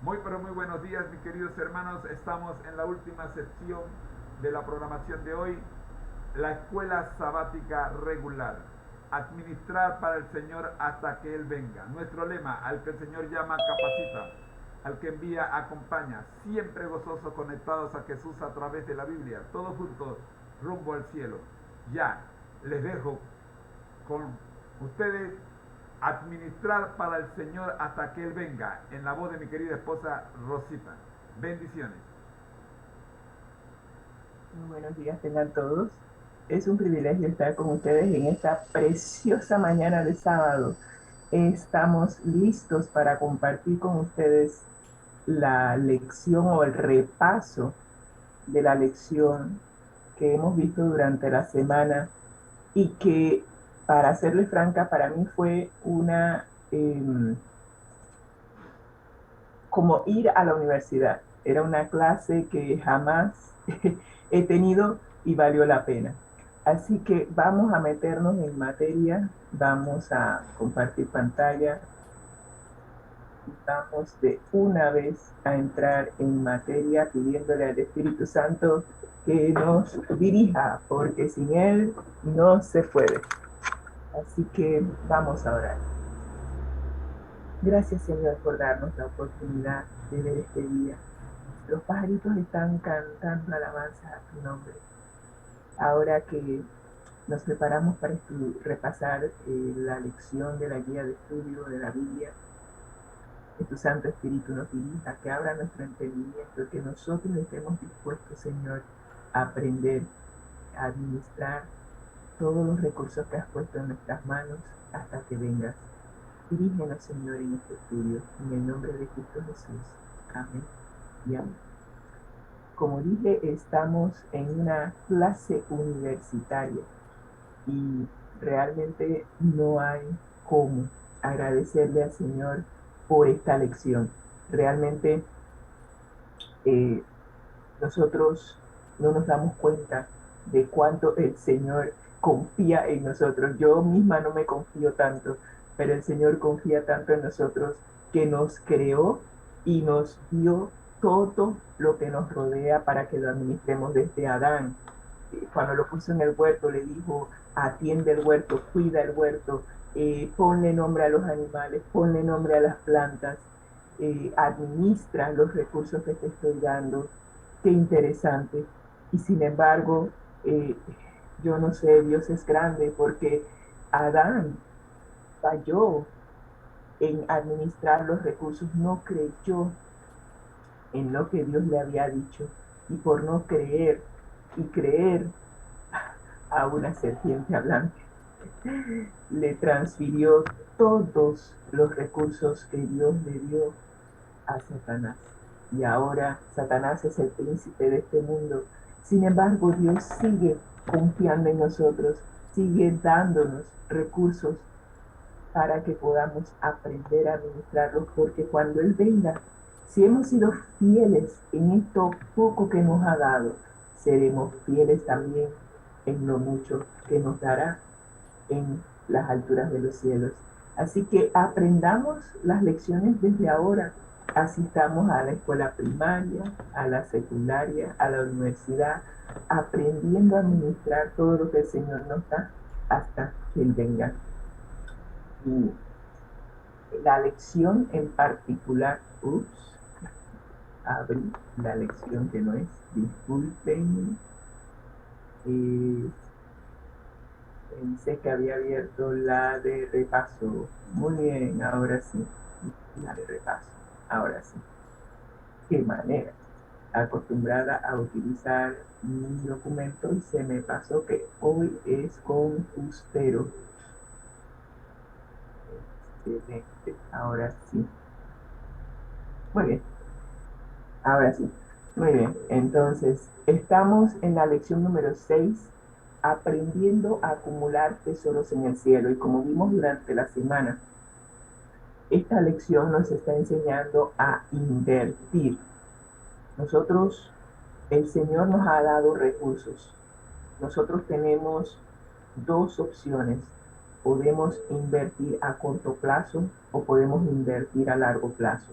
Muy pero muy buenos días, mis queridos hermanos. Estamos en la última sección de la programación de hoy, la escuela sabática regular. Administrar para el Señor hasta que Él venga. Nuestro lema: al que el Señor llama, capacita. Al que envía, acompaña. Siempre gozosos, conectados a Jesús a través de la Biblia. Todos juntos, rumbo al cielo. Ya, les dejo con ustedes administrar para el Señor hasta que Él venga, en la voz de mi querida esposa Rosita. Bendiciones. Muy buenos días tengan todos. Es un privilegio estar con ustedes en esta preciosa mañana de sábado. Estamos listos para compartir con ustedes la lección o el repaso de la lección que hemos visto durante la semana y que, para serles franca, para mí fue como ir a la universidad. Era una clase que jamás he tenido y valió la pena. Así que vamos a meternos en materia, vamos a compartir pantalla y vamos de una vez a entrar en materia pidiéndole al Espíritu Santo que nos dirija, porque sin Él no se puede. Así que vamos a orar. Gracias, Señor, por darnos la oportunidad de ver este día. Los pajaritos están cantando alabanzas a tu nombre. Ahora que nos preparamos para repasar la lección de la guía de estudio de la Biblia, que tu Santo Espíritu nos dirija, que abra nuestro entendimiento, que nosotros estemos dispuestos, Señor, a aprender, a administrar todos los recursos que has puesto en nuestras manos hasta que vengas. Dirígenos, Señor, en este estudio, en el nombre de Cristo Jesús. Amén y amén. Como dije, estamos en una clase universitaria y realmente no hay cómo agradecerle al Señor por esta lección. Realmente eh, nosotros no nos damos cuenta de cuánto el Señor confía en nosotros. Yo misma no me confío tanto, pero el Señor confía tanto en nosotros que nos creó y nos dio todo lo que nos rodea para que lo administremos desde Adán. Cuando lo puso en el huerto, le dijo: atiende el huerto, cuida el huerto, ponle nombre a los animales, ponle nombre a las plantas, administra los recursos que te estoy dando. Qué interesante. Y sin embargo, eh, yo no sé, Dios es grande porque Adán falló en administrar los recursos, no creyó en lo que Dios le había dicho, y por no creer y creer a una serpiente hablante, le transfirió todos los recursos que Dios le dio a Satanás. Y ahora Satanás es el príncipe de este mundo. Sin embargo, Dios sigue confiando en nosotros, sigue dándonos recursos para que podamos aprender a administrarlos, porque cuando Él venga, si hemos sido fieles en esto poco que nos ha dado, seremos fieles también en lo mucho que nos dará en las alturas de los cielos. Así que aprendamos las lecciones desde ahora. Asistamos a la escuela primaria, a la secundaria, a la universidad, aprendiendo a administrar todo lo que el Señor nos da hasta que Él venga. Y la lección en particular, abrí la lección que no es, disculpen, eh, pensé que había abierto la de repaso. Muy bien, ahora sí, la de repaso, ahora sí. Qué manera, acostumbrada a utilizar mi documento y se me pasó que hoy es con Ustero. Excelente, ahora sí. Muy bien, ahora sí. Muy bien, entonces estamos en la lección número 6, aprendiendo a acumular tesoros en el cielo. Y como vimos durante la semana, esta lección nos está enseñando a invertir. Nosotros, el Señor nos ha dado recursos. Nosotros tenemos dos opciones. Podemos invertir a corto plazo o podemos invertir a largo plazo.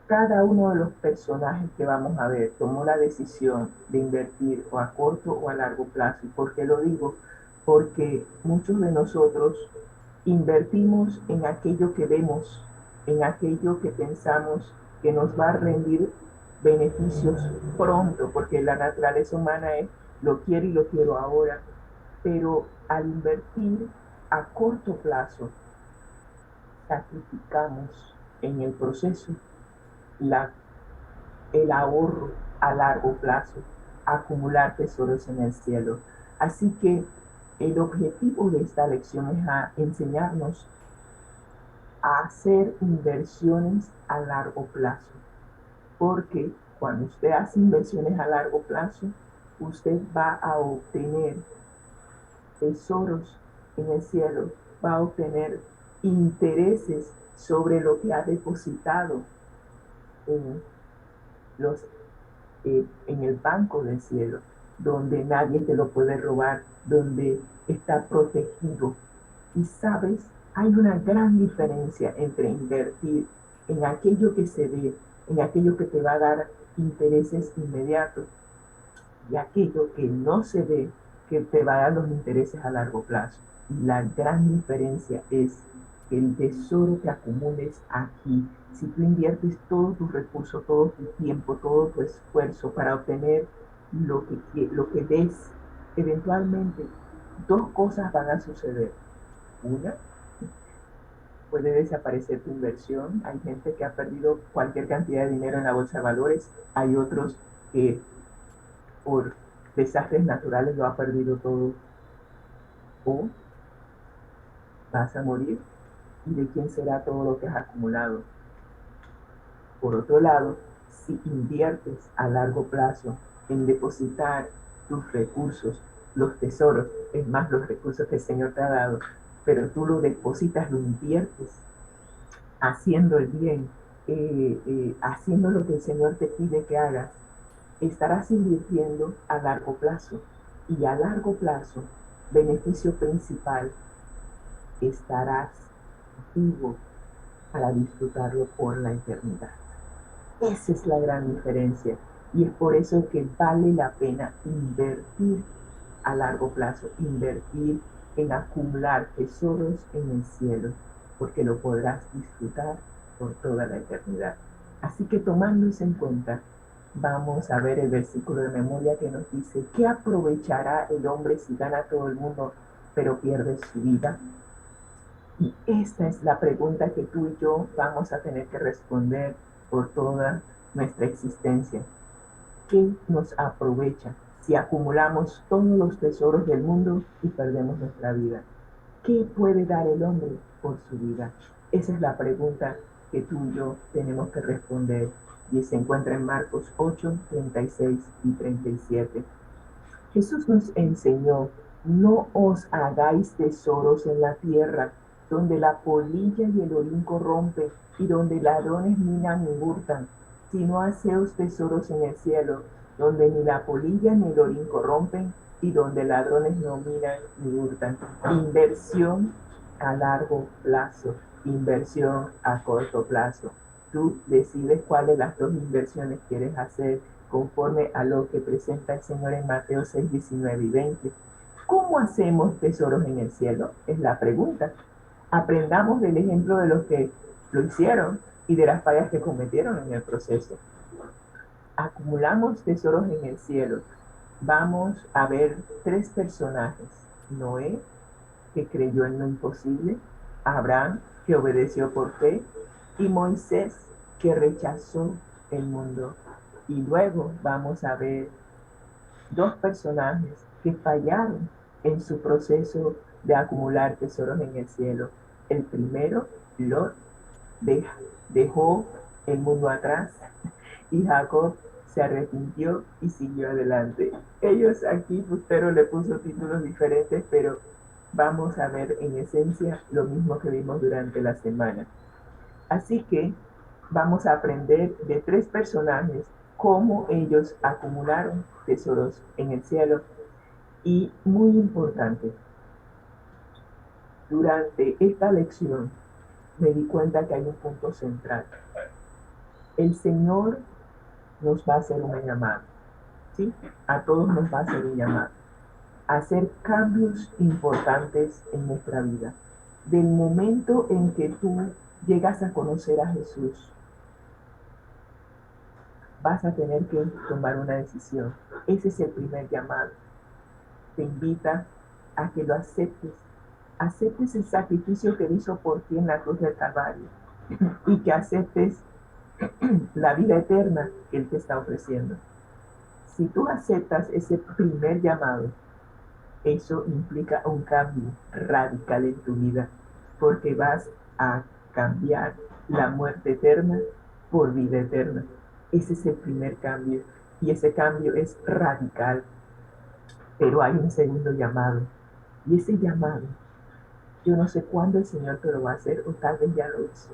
Cada uno de los personajes que vamos a ver tomó la decisión de invertir o a corto o a largo plazo. ¿Y por qué lo digo? Porque muchos de nosotros invertimos en aquello que vemos, en aquello que pensamos que nos va a rendir beneficios pronto, porque la naturaleza humana es lo quiero y lo quiero ahora, pero al invertir a corto plazo, sacrificamos en el proceso la el ahorro a largo plazo, acumular tesoros en el cielo. Así que el objetivo de esta lección es enseñarnos a hacer inversiones a largo plazo, porque cuando usted hace inversiones a largo plazo, usted va a obtener tesoros en el cielo, va a obtener intereses sobre lo que ha depositado en los en el banco del cielo, donde nadie te lo puede robar, donde está protegido. Y sabes, hay una gran diferencia entre invertir en aquello que se ve, en aquello que te va a dar intereses inmediatos, y aquello que no se ve, que te va a dar los intereses a largo plazo. Y la gran diferencia es que el tesoro que acumules aquí, si tú inviertes todo tu recurso, todo tu tiempo, todo tu esfuerzo para obtener lo que ves, eventualmente dos cosas van a suceder. Una, puede desaparecer tu inversión. Hay gente que ha perdido cualquier cantidad de dinero en la bolsa de valores. Hay otros que por desastres naturales lo ha perdido todo, o vas a morir y de quién será todo lo que has acumulado. Por otro lado, si inviertes a largo plazo en depositar tus recursos, los tesoros, es más, los recursos que el Señor te ha dado, pero tú lo depositas, lo inviertes haciendo el bien, haciendo lo que el Señor te pide que hagas, estarás invirtiendo a largo plazo. Y a largo plazo, beneficio principal, estarás vivo para disfrutarlo por la eternidad. Esa es la gran diferencia. Y es por eso que vale la pena invertir a largo plazo, invertir en acumular tesoros en el cielo, porque lo podrás disfrutar por toda la eternidad. Así que tomando eso en cuenta, vamos a ver el versículo de memoria que nos dice: ¿qué aprovechará el hombre si gana todo el mundo pero pierde su vida? Y esta es la pregunta que tú y yo vamos a tener que responder por toda nuestra existencia. ¿Qué nos aprovecha si acumulamos todos los tesoros del mundo y perdemos nuestra vida? ¿Qué puede dar el hombre por su vida? Esa es la pregunta que tú y yo tenemos que responder, y se encuentra en Marcos 8, 36 y 37. Jesús nos enseñó: no os hagáis tesoros en la tierra, donde la polilla y el orín corrompen, y donde ladrones minan y hurtan, sino haceos tesoros en el cielo, donde ni la polilla ni el orín corrompen, y donde ladrones no minan ni hurtan. Inversión a largo plazo, inversión a corto plazo. Tú decides cuál de las dos inversiones quieres hacer, conforme a lo que presenta el Señor en Mateo 6, 19 y 20. ¿Cómo hacemos tesoros en el cielo? Es la pregunta. Aprendamos del ejemplo de los que lo hicieron y de las fallas que cometieron en el proceso. Acumulamos tesoros en el cielo. Vamos a ver tres personajes: Noé, que creyó en lo imposible; Abraham, que obedeció por fe; y Moisés, que rechazó el mundo. Y luego vamos a ver dos personajes que fallaron en su proceso de acumular tesoros en el cielo. El primero, Lot, dejó el mundo atrás, y Jacob se arrepintió y siguió adelante. Ellos aquí, Bustero le puso títulos diferentes, pero vamos a ver en esencia lo mismo que vimos durante la semana. Así que vamos a aprender de tres personajes cómo ellos acumularon tesoros en el cielo. Y muy importante, durante esta lección me di cuenta que hay un punto central. El Señor nos va a hacer una llamada, ¿sí? A todos nos va a hacer un llamado, a hacer cambios importantes en nuestra vida. Del momento en que tú llegas a conocer a Jesús, vas a tener que tomar una decisión. Ese es el primer llamado. Te invita a que lo aceptes. Aceptes el sacrificio que hizo por ti en la cruz del Calvario y que aceptes la vida eterna que Él te está ofreciendo. Si tú aceptas ese primer llamado, eso implica un cambio radical en tu vida, porque vas a cambiar la muerte eterna por vida eterna. Ese es el primer cambio y ese cambio es radical. Pero hay un segundo llamado y ese llamado, yo no sé cuándo el Señor te lo va a hacer o tal vez ya lo hizo.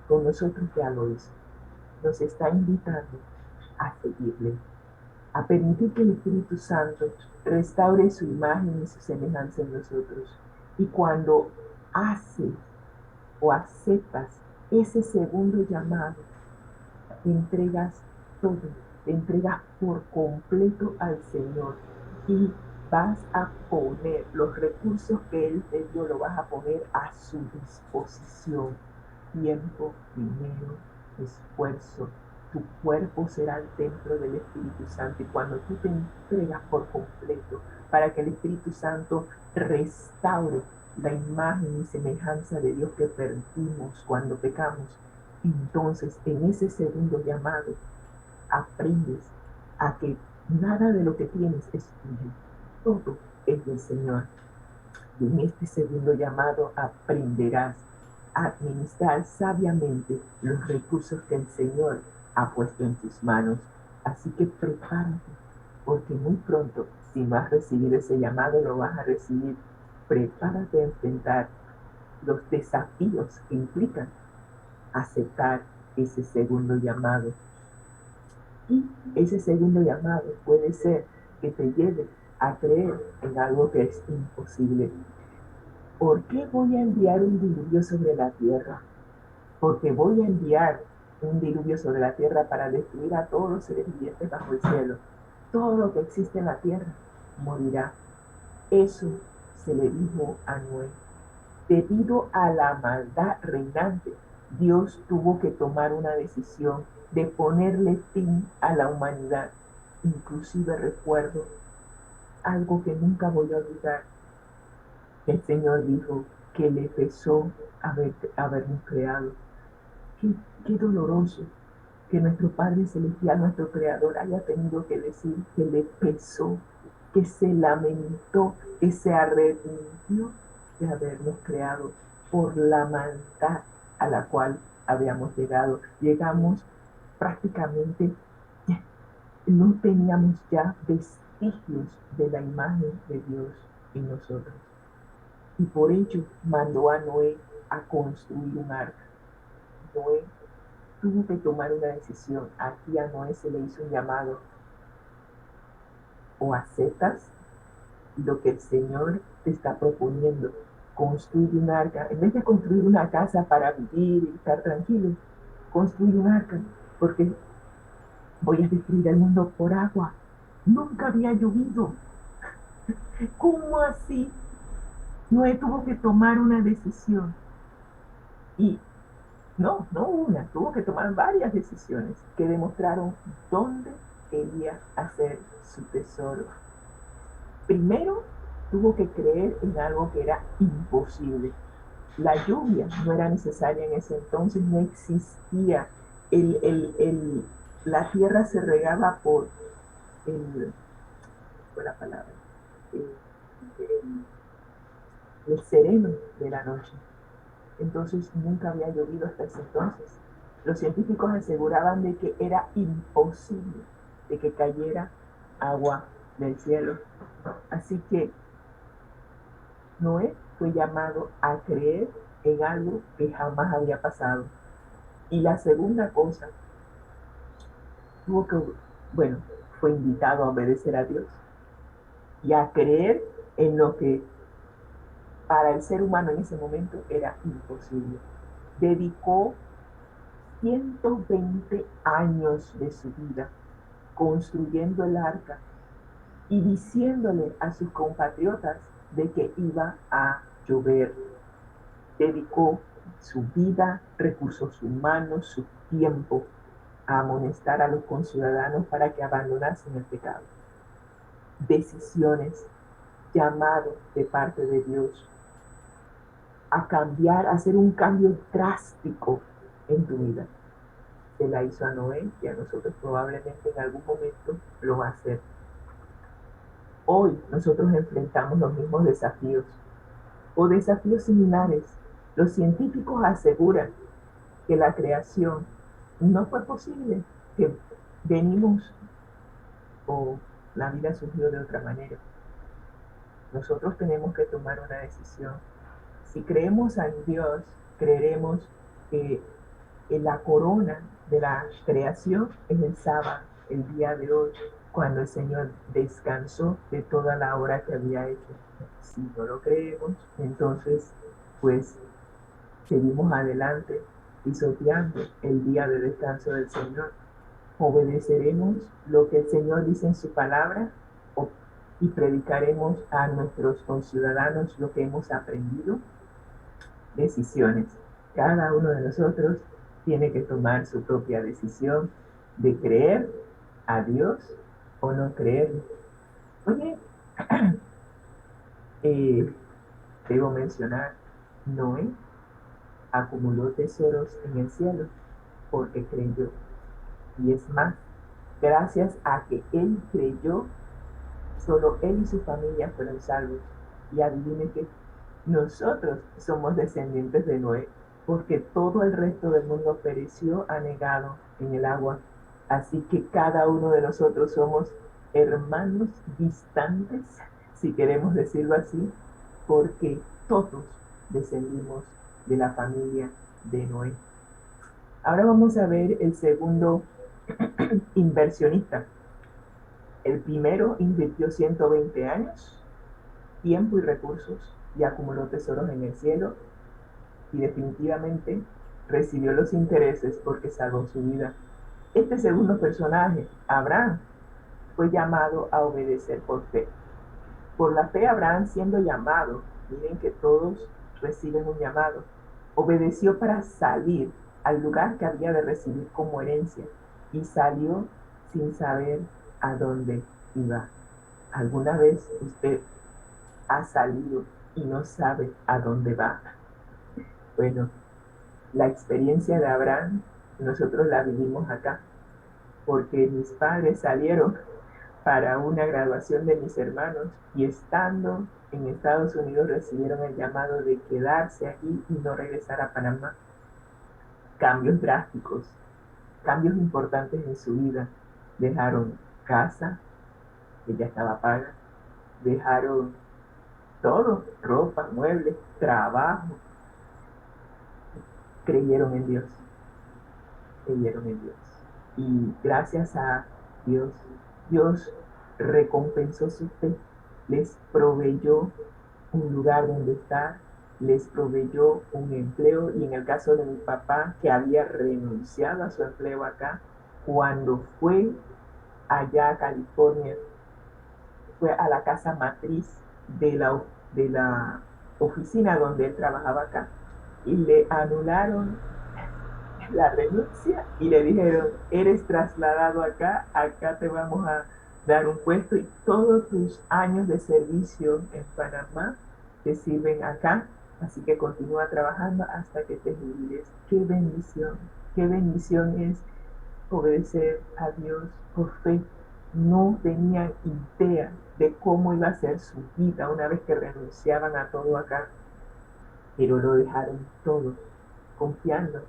Con nosotros ya lo hizo. Nos está invitando a seguirle, a permitir que el Espíritu Santo restaure su imagen y su semejanza en nosotros. Y cuando haces o aceptas ese segundo llamado, te entregas todo, te entregas por completo al Señor y vas a poner los recursos que Él te dio, lo vas a poner a su disposición. Tiempo, dinero, esfuerzo. Tu cuerpo será el templo del Espíritu Santo y cuando tú te entregas por completo para que el Espíritu Santo restaure la imagen y semejanza de Dios que perdimos cuando pecamos, entonces en ese segundo llamado aprendes a que nada de lo que tienes es tuyo, todo es del Señor. Y en este segundo llamado aprenderás a administrar sabiamente los recursos que el Señor ha puesto en tus manos. Así que prepárate, porque muy pronto, si no has recibido ese llamado, lo vas a recibir. Prepárate a enfrentar los desafíos que implican aceptar ese segundo llamado. Y ese segundo llamado puede ser que te lleve a creer en algo que es imposible. ¿Por qué voy a enviar un diluvio sobre la tierra? Porque voy a enviar un diluvio sobre la tierra para destruir a todos los seres vivientes bajo el cielo. Todo lo que existe en la tierra morirá. Eso se le dijo a Noé. Debido a la maldad reinante, Dios tuvo que tomar una decisión de ponerle fin a la humanidad. Inclusive recuerdo algo que nunca voy a olvidar. El Señor dijo que le pesó habernos creado. Qué, qué doloroso que nuestro Padre Celestial, nuestro Creador, haya tenido que decir que le pesó, que se lamentó, que se arrepintió de habernos creado por la maldad a la cual habíamos llegado. Llegamos prácticamente, no teníamos ya vestigios de la imagen de Dios en nosotros. Y por ello mandó a Noé a construir un arca. Noé tuvo que tomar una decisión. Aquí a Noé se le hizo un llamado: o aceptas lo que el Señor te está proponiendo, construir un arca, en vez de construir una casa para vivir y estar tranquilo, construir un arca, porque voy a destruir el mundo por agua. Nunca había llovido. ¿Cómo así? Noé tuvo que tomar una decisión. Y no una, tuvo que tomar varias decisiones que demostraron dónde quería hacer su tesoro. Primero, tuvo que creer en algo que era imposible. La lluvia no era necesaria en ese entonces, no existía. La tierra se regaba por la palabra, el, el sereno de la noche. Entonces nunca había llovido hasta ese entonces. Los científicos aseguraban de que era imposible de que cayera agua del cielo. Así que Noé fue llamado a creer en algo que jamás había pasado. Y la segunda cosa, tuvo que, bueno, fue invitado a obedecer a Dios y a creer en lo que para el ser humano en ese momento era imposible. Dedicó 120 años de su vida construyendo el arca y diciéndole a sus compatriotas de que iba a llover. Dedicó su vida, recursos humanos, su tiempo a amonestar a los conciudadanos para que abandonasen el pecado. Decisiones, llamado de parte de Dios a cambiar, a hacer un cambio drástico en tu vida. Se la hizo a Noé y a nosotros probablemente en algún momento lo va a hacer. Hoy nosotros enfrentamos los mismos desafíos o desafíos similares. Los científicos aseguran que la creación no fue posible, que venimos o la vida surgió de otra manera. Nosotros tenemos que tomar una decisión. Si creemos en Dios, creeremos que la corona de la creación es el sábado, el día de hoy, cuando el Señor descansó de toda la obra que había hecho. Si no lo creemos, entonces pues seguimos adelante pisoteando el día de descanso del Señor. Obedeceremos lo que el Señor dice en su palabra y predicaremos a nuestros conciudadanos lo que hemos aprendido. Decisiones. Cada uno de nosotros tiene que tomar su propia decisión de creer a Dios o no creer. Oye, debo mencionar, Noé acumuló tesoros en el cielo porque creyó. Y es más, gracias a que él creyó, solo él y su familia fueron salvos. Y adivine que nosotros somos descendientes de Noé, porque todo el resto del mundo pereció anegado en el agua. Así que cada uno de nosotros somos hermanos distantes, si queremos decirlo así, porque todos descendimos de la familia de Noé. Ahora vamos a ver el segundo inversionista. El primero invirtió 120 años, tiempo y recursos y acumuló tesoros en el cielo y definitivamente recibió los intereses porque salvó su vida. Este segundo personaje, Abraham, fue llamado a obedecer por fe. Por la fe, Abraham siendo llamado, miren que todos reciben un llamado, obedeció para salir al lugar que había de recibir como herencia y salió sin saber a dónde iba. ¿Alguna vez usted ha salido y no sabe a dónde va? Bueno, la experiencia de Abraham nosotros la vivimos acá, porque mis padres salieron para una graduación de mis hermanos y estando en Estados Unidos recibieron el llamado de quedarse aquí y no regresar a Panamá. Cambios drásticos, cambios importantes en su vida. Dejaron casa, que ya estaba paga, dejaron todo, ropa, muebles, trabajo. Creyeron en Dios, creyeron en Dios. Y gracias a Dios, Dios recompensó su fe, les proveyó un lugar donde estar, les proveyó un empleo y en el caso de mi papá que había renunciado a su empleo acá, cuando fue allá a California, fue a la casa matriz de la oficina donde él trabajaba acá y le anularon la renuncia y le dijeron, eres trasladado acá, acá te vamos a dar un puesto y todos tus años de servicio en Panamá te sirven acá, así que continúa trabajando hasta que te jubiles. Qué bendición es obedecer a Dios por fe. No tenían idea de cómo iba a ser su vida una vez que renunciaban a todo acá, pero lo dejaron todo, confiando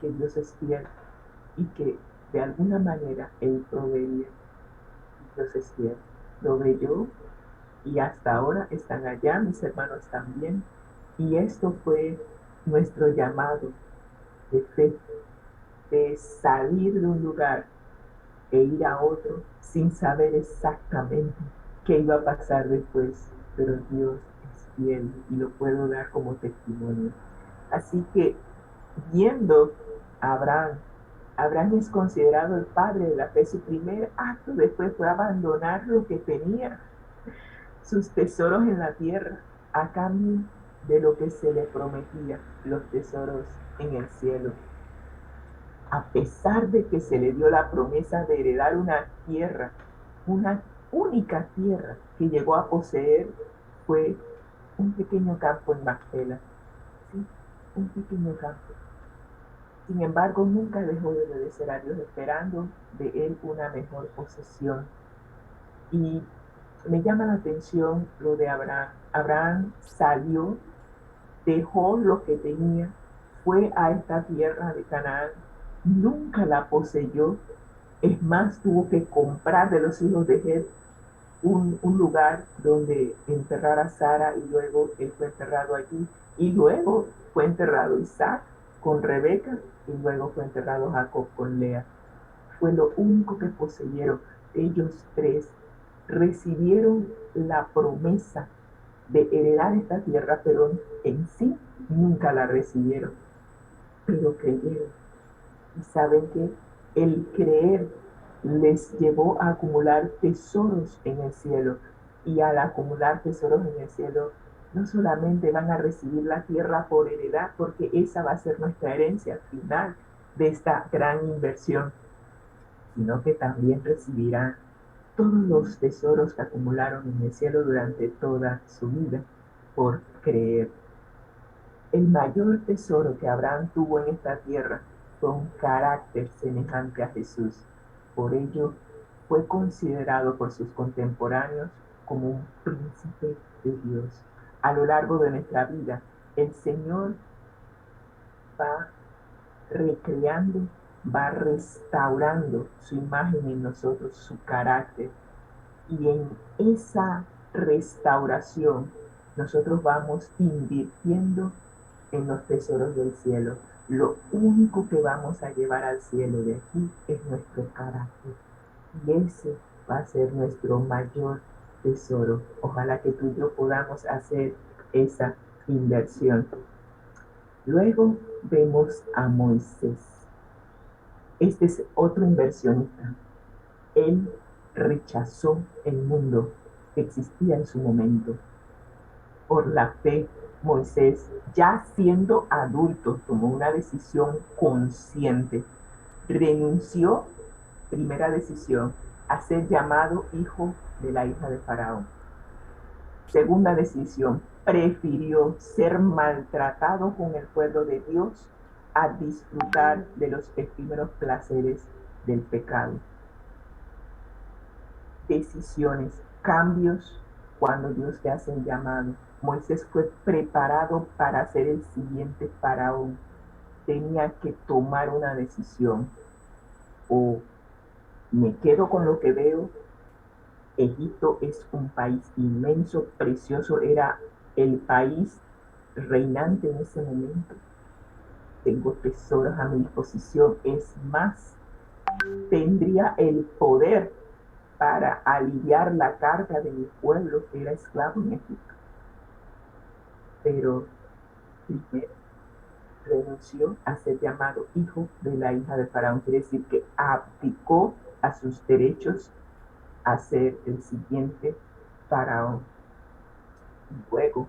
que Dios es fiel y que de alguna manera Él proveía. Dios es fiel. Proveyó y hasta ahora están allá, mis hermanos también. Y esto fue nuestro llamado de fe, de salir de un lugar e ir a otro sin saber exactamente qué iba a pasar después. Pero Dios es fiel y lo puedo dar como testimonio. Así que viendo Abraham. Abraham es considerado el padre de la fe. Su primer acto después fue abandonar lo que tenía, sus tesoros en la tierra, a cambio de lo que se le prometía, los tesoros en el cielo. A pesar de que se le dio la promesa de heredar una tierra, una única tierra que llegó a poseer, fue un pequeño campo en Macpela. Sí, un pequeño campo. Sin embargo, nunca dejó de obedecer a Dios, esperando de él una mejor posesión. Y me llama la atención lo de Abraham. Abraham salió, dejó lo que tenía, fue a esta tierra de Canaán, nunca la poseyó. Es más, tuvo que comprar de los hijos de Het un lugar donde enterrar a Sara, y luego él fue enterrado allí, y luego fue enterrado Isaac con Rebeca, y luego fue enterrado Jacob con Lea. Fue lo único que poseyeron. Ellos tres recibieron la promesa de heredar esta tierra, pero en sí nunca la recibieron, pero creyeron. Y saben que el creer les llevó a acumular tesoros en el cielo. Y al acumular tesoros en el cielo, no solamente van a recibir la tierra por heredad, porque esa va a ser nuestra herencia final de esta gran inversión, sino que también recibirán todos los tesoros que acumularon en el cielo durante toda su vida por creer. El mayor tesoro que Abraham tuvo en esta tierra fue un carácter semejante a Jesús. Por ello, fue considerado por sus contemporáneos como un príncipe de Dios. A lo largo de nuestra vida, el Señor va recreando, va restaurando su imagen en nosotros, su carácter. Y en esa restauración, nosotros vamos invirtiendo en los tesoros del cielo. Lo único que vamos a llevar al cielo de aquí es nuestro carácter. Y ese va a ser nuestro mayor tesoro. Ojalá que tú y yo podamos hacer esa inversión. Luego vemos a Moisés. Este es otro inversionista. Él rechazó el mundo que existía en su momento. Por la fe, Moisés, ya siendo adulto, tomó una decisión consciente. Renunció, primera decisión, a ser llamado hijo de la hija de Faraón. Segunda decisión, prefirió ser maltratado con el pueblo de Dios a disfrutar de los efímeros placeres del pecado. Decisiones, cambios cuando Dios te hace un llamado. Moisés fue preparado para ser el siguiente faraón. Tenía que tomar una decisión. O me quedo con lo que veo. Egipto es un país inmenso, precioso. Era el país reinante en ese momento. Tengo tesoros a mi disposición. Es más, tendría el poder para aliviar la carga de mi pueblo que era esclavo en Egipto. Pero primero renunció a ser llamado hijo de la hija de Faraón. Quiere decir que abdicó a sus derechos a ser el siguiente Faraón. Luego,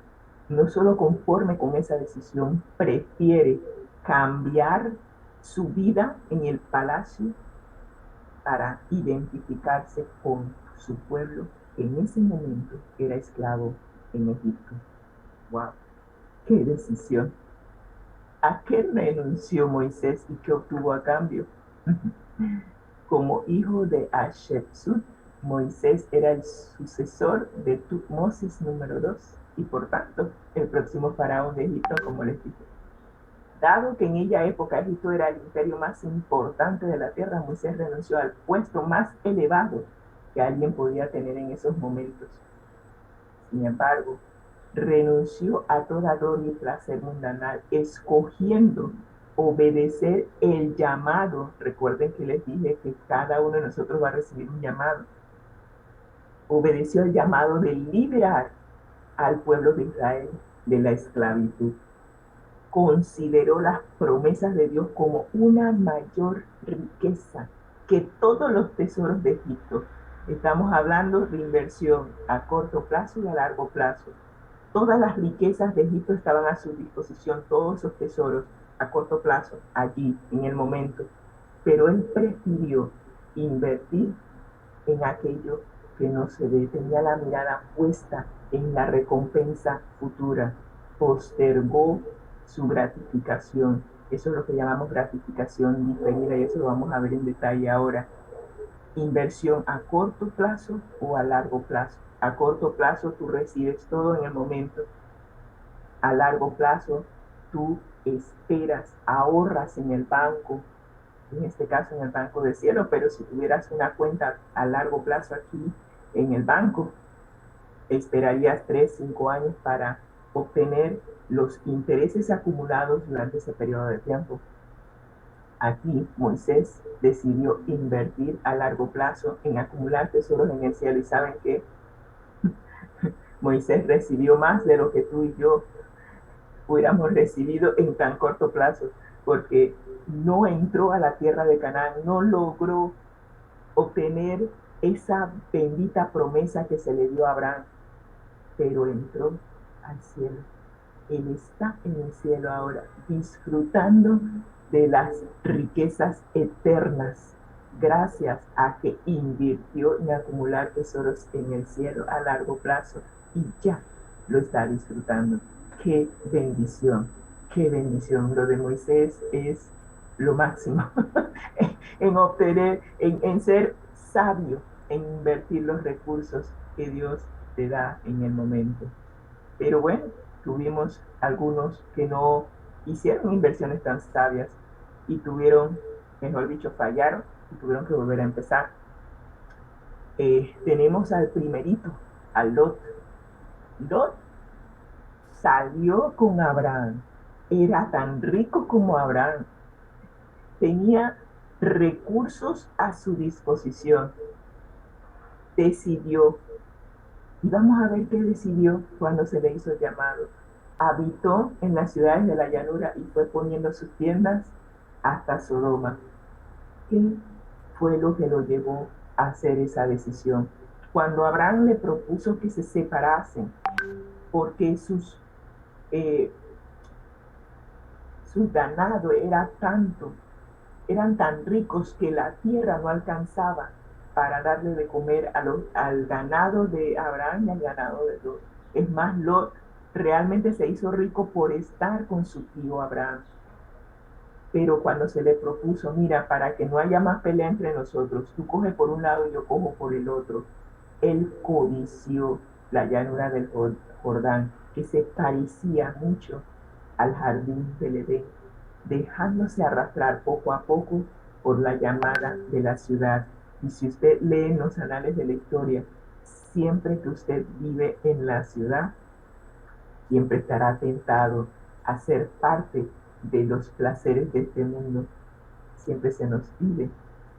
no solo conforme con esa decisión, prefiere cambiar su vida en el palacio para identificarse con su pueblo, que en ese momento era esclavo en Egipto. ¡Wow! ¡Qué decisión! ¿A qué renunció Moisés y qué obtuvo a cambio? Como hijo de Hatshepsut, Moisés era el sucesor de Tutmosis número 2 y por tanto el próximo faraón de Egipto, como les dije. Dado que en aquella época Egipto era el imperio más importante de la tierra, Moisés renunció al puesto más elevado que alguien podía tener en esos momentos. Sin embargo, renunció a toda gloria y placer mundanal, escogiendo obedecer el llamado. Recuerden que les dije que cada uno de nosotros va a recibir un llamado. Obedeció el llamado de liberar al pueblo de Israel de la esclavitud. consideró las promesas de Dios como una mayor riqueza que todos los tesoros de Egipto. Estamos hablando de inversión a corto plazo y a largo plazo. Todas las riquezas de Egipto estaban a su disposición, todos esos tesoros a corto plazo, allí, en el momento. Pero él prefirió invertir en aquello que no se ve, tenía la mirada puesta en la recompensa futura, postergó su gratificación. Eso es lo que llamamos gratificación diferida y eso lo vamos a ver en detalle ahora. Inversión a corto plazo o a largo plazo. A corto plazo tú recibes todo en el momento. A largo plazo tú esperas, ahorras en el banco, en este caso en el Banco de Cielo, pero si tuvieras una cuenta a largo plazo aquí en el banco, esperarías 3, 5 años para obtener los intereses acumulados durante ese periodo de tiempo. Aquí Moisés decidió invertir a largo plazo en acumular tesoros en el cielo y saben que Moisés recibió más de lo que tú y yo hubiéramos recibido en tan corto plazo, porque no entró a la tierra de Canaán, no logró obtener esa bendita promesa que se le dio a Abraham, pero entró al cielo. Él está en el cielo ahora, disfrutando de las riquezas eternas, gracias a que invirtió en acumular tesoros en el cielo a largo plazo y ya lo está disfrutando. ¡Qué bendición! ¡Qué bendición! Lo de Moisés es lo máximo en obtener, en ser sabio, en invertir los recursos que Dios te da en el momento. Pero bueno, tuvimos algunos que no hicieron inversiones tan sabias y tuvieron, mejor dicho, fallaron y tuvieron que volver a empezar. Tenemos al primerito, a Lot. Lot salió con Abraham. Era tan rico como Abraham. Tenía recursos a su disposición. Decidió, y vamos a ver qué decidió cuando se le hizo el llamado. Habitó en las ciudades de la llanura y fue poniendo sus tiendas hasta Sodoma. ¿Qué fue lo que lo llevó a hacer esa decisión? Cuando Abraham le propuso que se separasen, porque su ganado era tanto, eran tan ricos que la tierra no alcanzaba para darle de comer al ganado de Abraham y al ganado de Lot. Es más, Lot realmente se hizo rico por estar con su tío Abraham. Pero cuando se le propuso, mira, para que no haya más pelea entre nosotros, tú coges por un lado y yo cojo por el otro, él codició la llanura del Jordán, que se parecía mucho al jardín del Edén, dejándose arrastrar poco a poco por la llamada de la ciudad. Y si usted lee en los anales de la historia, siempre que usted vive en la ciudad, siempre estará tentado a ser parte de los placeres de este mundo. Siempre se nos pide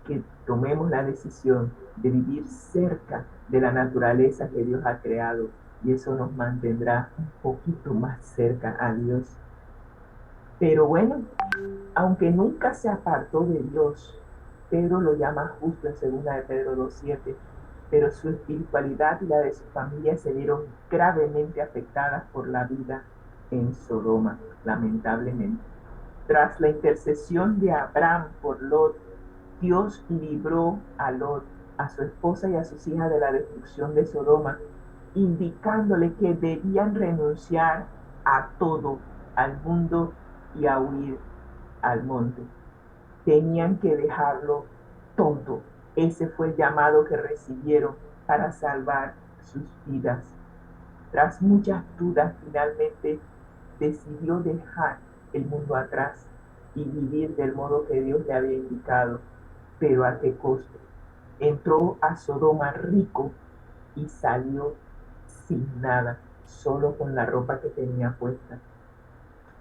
que tomemos la decisión de vivir cerca de la naturaleza que Dios ha creado y eso nos mantendrá un poquito más cerca a Dios. Pero bueno, aunque nunca se apartó de Dios, Pedro lo llama justo en 2 de Pedro 2:7, pero su espiritualidad y la de su familia se vieron gravemente afectadas por la vida en Sodoma, lamentablemente. Tras la intercesión de Abraham por Lot, Dios libró a Lot, a su esposa y a sus hijas de la destrucción de Sodoma, indicándole que debían renunciar a todo, al mundo y a huir al monte. Tenían que dejarlo todo. Ese fue el llamado que recibieron para salvar sus vidas. Tras muchas dudas, finalmente decidió dejar el mundo atrás y vivir del modo que Dios le había indicado. Pero ¿a qué costo? Entró a Sodoma rico y salió sin nada, solo con la ropa que tenía puesta.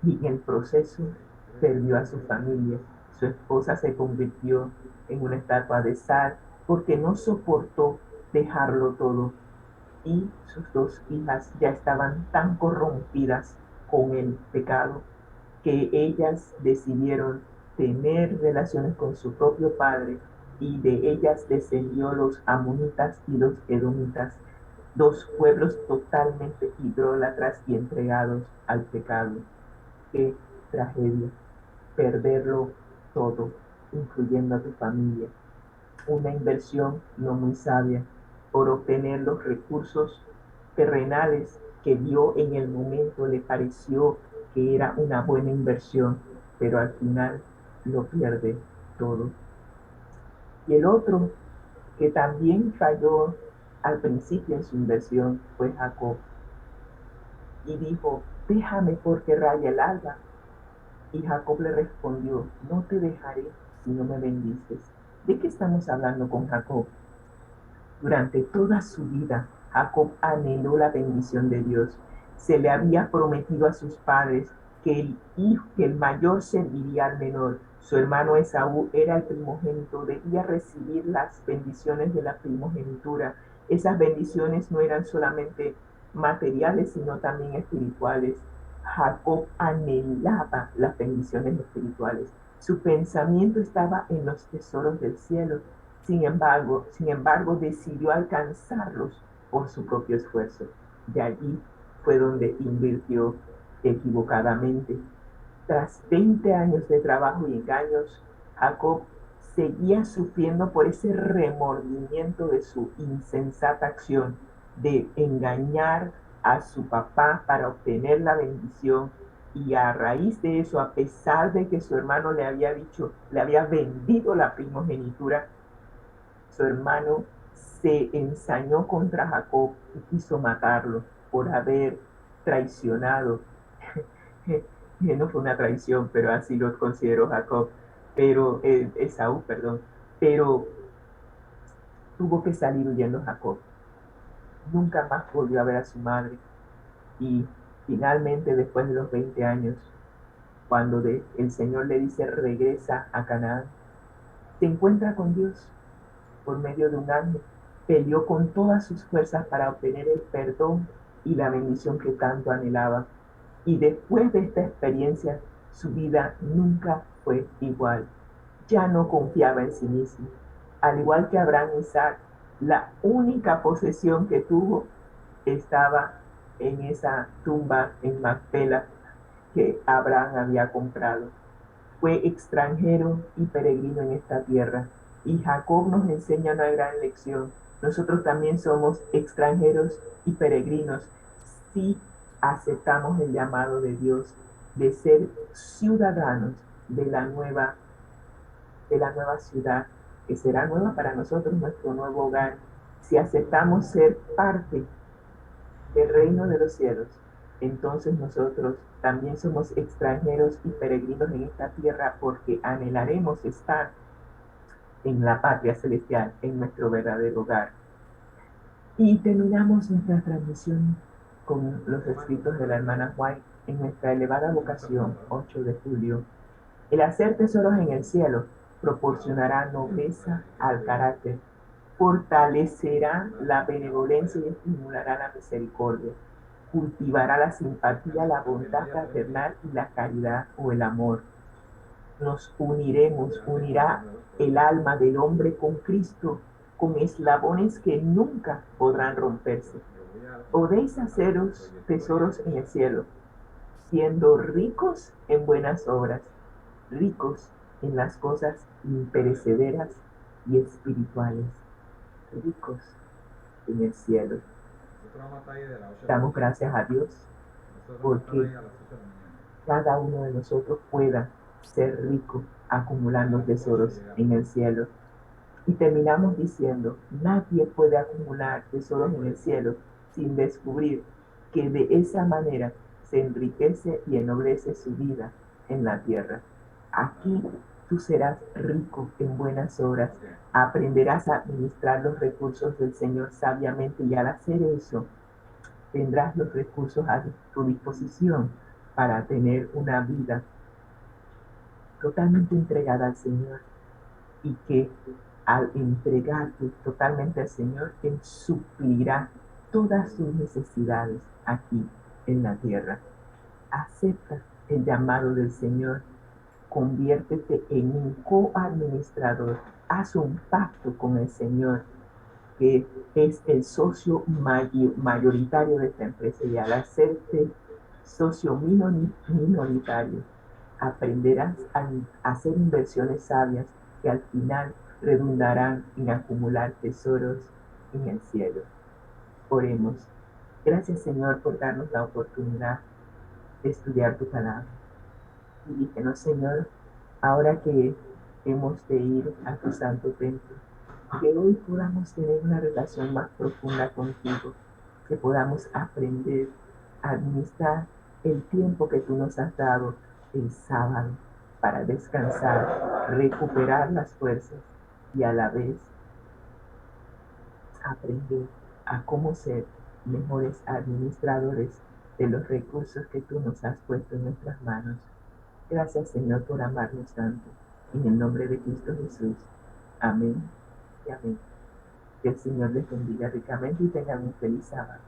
Y en el proceso perdió a su familia. Su esposa se convirtió en una estatua de sal porque no soportó dejarlo todo. Y sus 2 hijas ya estaban tan corrompidas con el pecado que ellas decidieron tener relaciones con su propio padre, y de ellas descendió los amonitas y los edomitas, dos pueblos totalmente idólatras y entregados al pecado. Qué tragedia, perderlo todo, incluyendo a tu familia. Una inversión no muy sabia por obtener los recursos terrenales que vio en el momento, le pareció que era una buena inversión, pero al final lo pierde todo. Y el otro que también falló al principio en su inversión fue Jacob, y dijo: déjame porque raya el alba. Y Jacob le respondió: no te dejaré si no me bendices. ¿De qué estamos hablando con Jacob? Durante toda su vida, Jacob anheló la bendición de Dios. Se le había prometido a sus padres que el mayor serviría al menor. Su hermano Esaú era el primogénito, debía recibir las bendiciones de la primogenitura. Esas bendiciones no eran solamente materiales, sino también espirituales. Jacob anhelaba las bendiciones espirituales. Su pensamiento estaba en los tesoros del cielo. Sin embargo, decidió alcanzarlos por su propio esfuerzo. De allí fue donde invirtió equivocadamente. Tras 20 años de trabajo y engaños, Jacob seguía sufriendo por ese remordimiento de su insensata acción de engañar a su papá para obtener la bendición. Y a raíz de eso, a pesar de que su hermano le había dicho, le había vendido la primogenitura, su hermano se ensañó contra Jacob y quiso matarlo por haber traicionado. No fue una traición, pero así lo consideró Jacob, pero Esaú, perdón. Pero tuvo que salir huyendo Jacob. Nunca más volvió a ver a su madre. Y finalmente, después de los 20 años, cuando el Señor le dice regresa a Canaán, se encuentra con Dios por medio de un ángel. Peleó con todas sus fuerzas para obtener el perdón y la bendición que tanto anhelaba. Y después de esta experiencia, su vida nunca fue igual. Ya no confiaba en sí mismo. Al igual que Abraham y Isaac, la única posesión que tuvo estaba en esa tumba en Macpela que Abraham había comprado. Fue extranjero y peregrino en esta tierra. Y Jacob nos enseña una gran lección. Nosotros también somos extranjeros y peregrinos si aceptamos el llamado de Dios de ser ciudadanos de la nueva ciudad, que será nueva para nosotros, nuestro nuevo hogar. Si aceptamos ser parte del reino de los cielos, entonces nosotros también somos extranjeros y peregrinos en esta tierra, porque anhelaremos estar en la patria celestial, en nuestro verdadero hogar. Y terminamos nuestra transmisión con los escritos de la hermana White en nuestra elevada vocación, 8 de julio. El hacer tesoros en el cielo proporcionará nobleza al carácter, fortalecerá la benevolencia y estimulará la misericordia, cultivará la simpatía, la bondad fraternal y la caridad o el amor. Unirá el alma del hombre con Cristo, con eslabones que nunca podrán romperse. Podéis haceros tesoros en el cielo, siendo ricos en buenas obras, ricos en las cosas imperecederas y espirituales, ricos en el cielo. Damos gracias a Dios porque cada uno de nosotros pueda ser rico acumulando tesoros en el cielo. Y terminamos diciendo: nadie puede acumular tesoros en el cielo sin descubrir que de esa manera se enriquece y ennoblece su vida en la tierra. Aquí tú serás rico en buenas obras, aprenderás a administrar los recursos del Señor sabiamente, y al hacer eso tendrás los recursos a tu disposición para tener una vida totalmente entregada al Señor, y que al entregarte totalmente al Señor, Él suplirá todas sus necesidades aquí en la tierra. Acepta el llamado del Señor. Conviértete en un coadministrador. Haz un pacto con el Señor, que es el socio mayoritario de esta empresa. Y al hacerte socio minoritario, aprenderás a hacer inversiones sabias que al final redundarán en acumular tesoros en el cielo. Oremos. Gracias, Señor, por darnos la oportunidad de estudiar tu palabra. Dirígenos, Señor, ahora que hemos de ir a tu santo templo, que hoy podamos tener una relación más profunda contigo, que podamos aprender a administrar el tiempo que tú nos has dado el sábado para descansar, recuperar las fuerzas y a la vez aprender a cómo ser mejores administradores de los recursos que tú nos has puesto en nuestras manos. Gracias, Señor, por amarnos tanto. En el nombre de Cristo Jesús. Amén y amén. Que el Señor les bendiga ricamente y tengan un feliz sábado.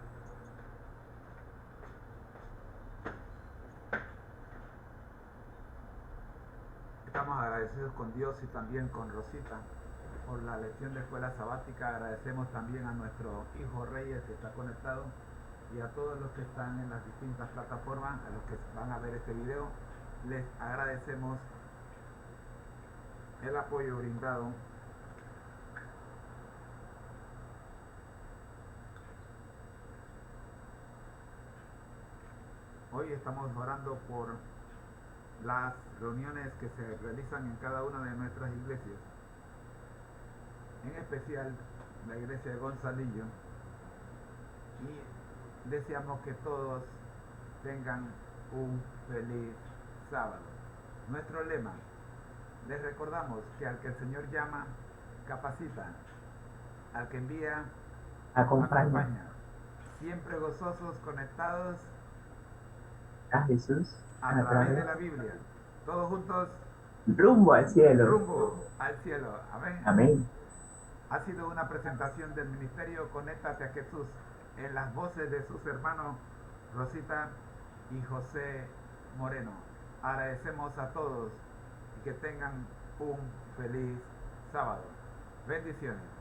Estamos agradecidos con Dios y también con Rosita por la lección de escuela sabática. Agradecemos también a nuestro hijo Reyes que está conectado y a todos los que están en las distintas plataformas, a los que van a ver este video. Les agradecemos el apoyo brindado. Hoy estamos orando por las reuniones que se realizan en cada una de nuestras iglesias, en especial la iglesia de Gonzalillo, y deseamos que todos tengan un feliz sábado. Nuestro lema: les recordamos que al que el Señor llama, capacita, al que envía, acompaña. Siempre gozosos, conectados a Jesús a través de la Biblia. Todos juntos, rumbo al cielo. Rumbo al cielo. Amén. Amén. Ha sido una presentación del Ministerio Conéctate a Jesús en las voces de sus hermanos Rosita y José Moreno. Agradecemos a todos y que tengan un feliz sábado. Bendiciones.